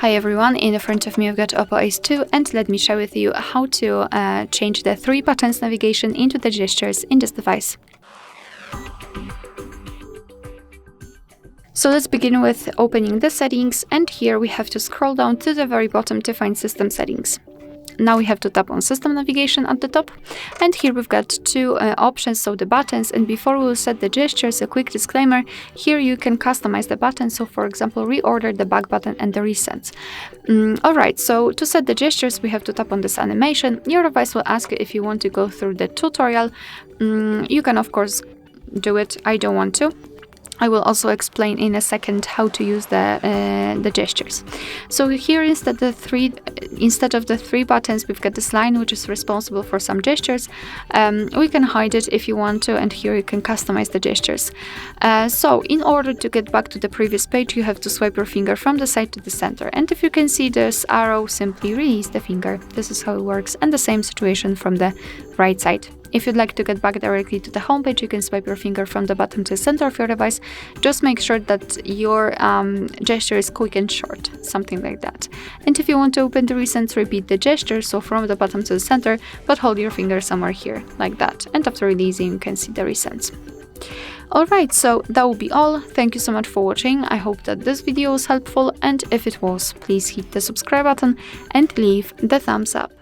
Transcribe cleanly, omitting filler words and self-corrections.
Hi everyone, in front of me I've got OPPO Ace2 and let me share with you how to change the 3 buttons navigation into the gestures in this device. So let's begin with opening the settings, and here we have to scroll down to the very bottom to find system settings. Now we have to tap on system navigation at the top, and here we've got 2 options, so the buttons. And before we will set the gestures, a quick disclaimer: here you can customize the buttons, so for example reorder the back button and the reset. Alright, so to set the gestures we have to tap on this animation. Your device will ask you if you want to go through the tutorial. You can of course do it, I don't want to. I will also explain in a second how to use the gestures. So here instead of the 3 buttons, we've got this line which is responsible for some gestures. We can hide it if you want to, and here you can customize the gestures. So in order to get back to the previous page, you have to swipe your finger from the side to the center. And if you can see this arrow, simply release the finger. This is how it works, and the same situation from the right side. If you'd like to get back directly to the home page, you can swipe your finger from the bottom to the center of your device. Just make sure that your gesture is quick and short, something like that. And if you want to open the recents, repeat the gesture, so from the bottom to the center, but hold your finger somewhere here, like that. And after releasing, you can see the recents. Alright, so that will be all. Thank you so much for watching. I hope that this video was helpful, and if it was, please hit the subscribe button and leave the thumbs up.